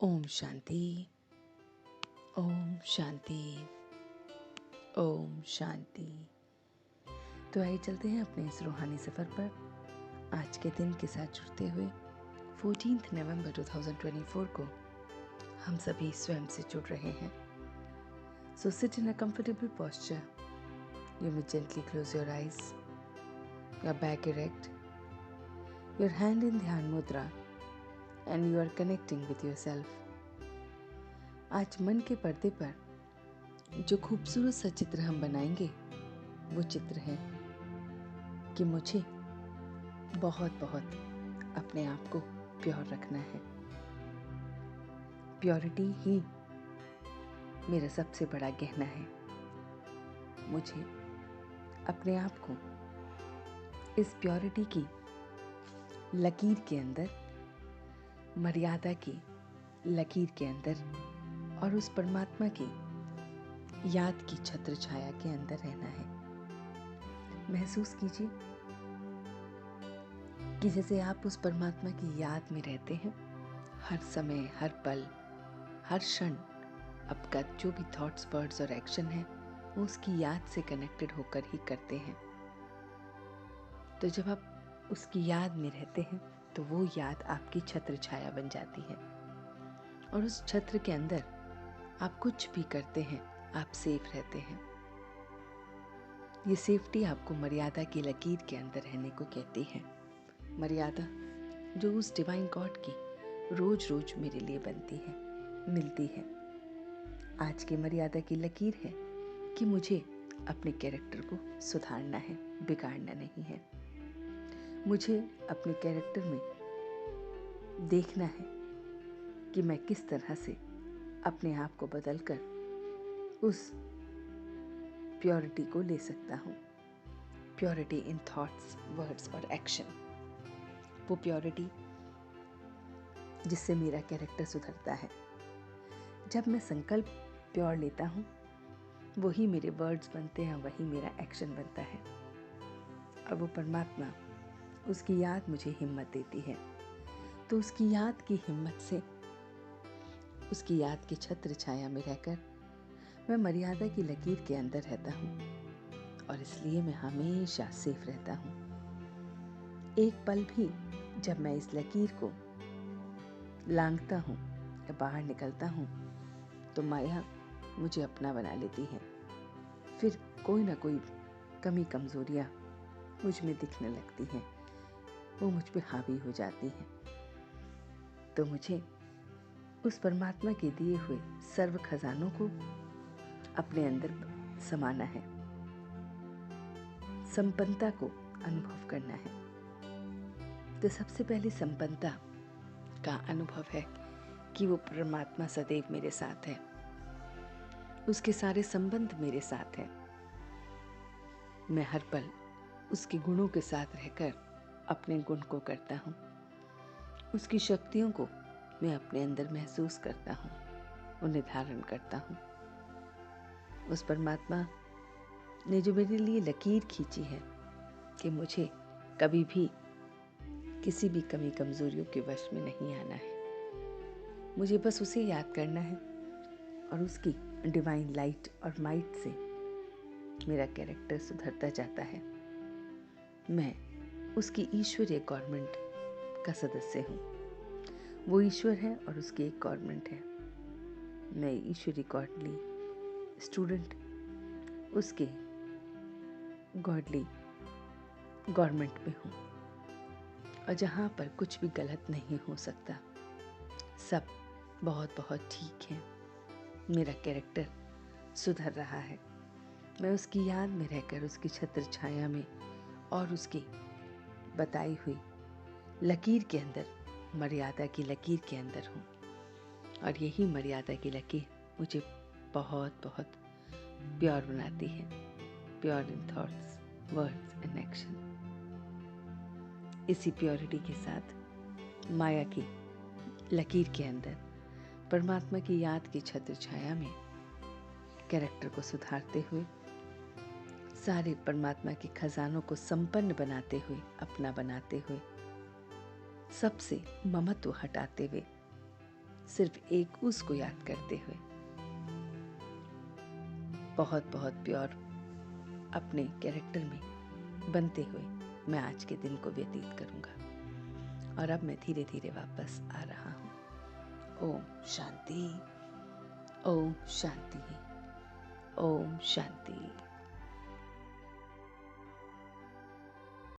ओम शांति। ओम शांति। ओम शांति। तो आइए चलते हैं अपने इस रूहानी सफ़र पर आज के दिन के साथ जुड़ते हुए 14 नवंबर 2024 को हम सभी स्वयं से जुड़ रहे हैं। So sit in a comfortable posture. You may gently close your eyes, your back erect, your hand in dhyana mudra and you are connecting with yourself. आज मन के पर्दे पर जो खूबसूरत सा चित्र हम बनाएंगे वो चित्र है कि मुझे बहुत बहुत अपने आप को प्योर रखना है। प्योरिटी ही मेरा सबसे बड़ा गहना है। मुझे अपने आप को इस प्योरिटी की लकीर के अंदर, मर्यादा की लकीर के अंदर और उस परमात्मा की याद की छत्र छाया के अंदर रहना है। महसूस कीजिए कि जैसे आप उस परमात्मा की याद में रहते हैं, हर समय, हर पल, हर क्षण आपका जो भी थॉट्स, वर्ड्स और एक्शन है वो उसकी याद से कनेक्टेड होकर ही करते हैं। तो जब आप उसकी याद में रहते हैं तो वो याद आपकी छत्र छाया बन जाती है और उस छत्र के अंदर आप कुछ भी करते हैं, आप सेफ रहते हैं। ये सेफ्टी आपको मर्यादा की लकीर के अंदर रहने को कहती है। मर्यादा जो उस डिवाइन गॉड की रोज रोज मेरे लिए बनती है, मिलती है। आज की मर्यादा की लकीर है कि मुझे अपने कैरेक्टर को सुधारना है, बिगाड़ना नहीं है। मुझे अपने कैरेक्टर में देखना है कि मैं किस तरह से अपने आप को बदलकर उस प्योरिटी को ले सकता हूँ। प्योरिटी इन थॉट्स, वर्ड्स और एक्शन। वो प्योरिटी जिससे मेरा कैरेक्टर सुधरता है। जब मैं संकल्प प्योर लेता हूँ वही मेरे वर्ड्स बनते हैं, वही मेरा एक्शन बनता है। और वो परमात्मा, उसकी याद मुझे हिम्मत देती है। तो उसकी याद की हिम्मत से, उसकी याद की छत्र छाया में रहकर मैं मर्यादा की लकीर के अंदर रहता हूँ और इसलिए मैं हमेशा सेफ रहता हूँ। एक पल भी जब मैं इस लकीर को लांघता हूँ या बाहर निकलता हूँ तो माया मुझे अपना बना लेती है। फिर कोई ना कोई कमी कमजोरियाँ मुझ में दिखने लगती हैं, वो मुझ पे हावी हो जाती हैं। तो मुझे उस परमात्मा के दिए हुए सर्व खजानों को अपने अंदर समाना है, संपन्नता को अनुभव करना है। तो सबसे पहले संपन्नता का अनुभव है कि वो परमात्मा सदैव मेरे साथ है, उसके सारे संबंध मेरे साथ हैं। मैं हर पल उसके गुणों के साथ रहकर अपने गुण को करता हूँ, उसकी शक्तियों को मैं अपने अंदर महसूस करता हूँ, उन्हें धारण करता हूँ। उस परमात्मा ने जो मेरे लिए लकीर खींची है कि मुझे कभी भी किसी भी कमी कमजोरियों के वश में नहीं आना है। मुझे बस उसे याद करना है और उसकी डिवाइन लाइट और माइट से मेरा कैरेक्टर सुधरता जाता है। मैं उसकी ईश्वरीय गवर्नमेंट का सदस्य हूँ। वो ईश्वर है और उसकी एक गवर्नमेंट है। मैं ईश्वरी गॉडली स्टूडेंट उसके गॉडली गवर्नमेंट में हूँ और जहाँ पर कुछ भी गलत नहीं हो सकता, सब बहुत बहुत ठीक है। मेरा कैरेक्टर सुधर रहा है। मैं उसकी याद में रहकर उसकी छत्र छाया में और उसकी बताई हुई लकीर के अंदर, मर्यादा की लकीर के अंदर हूँ। और यही मर्यादा की लकीर मुझे बहुत बहुत प्योर बनाती है। Pure in thoughts, words and action. इसी प्योरिटी के साथ माया की लकीर के अंदर, परमात्मा की याद की छत्र छाया में कैरेक्टर को सुधारते हुए, सारे परमात्मा के खजानों को संपन्न बनाते हुए, अपना बनाते हुए, सबसे ममत्व हटाते हुए, सिर्फ एक उसको याद करते हुए बहुत बहुत प्योर अपने कैरेक्टर में बनते हुए मैं आज के दिन को व्यतीत करूँगा। और अब मैं धीरे धीरे वापस आ रहा हूँ। ओम शांति, ओम शांति, ओम शांति।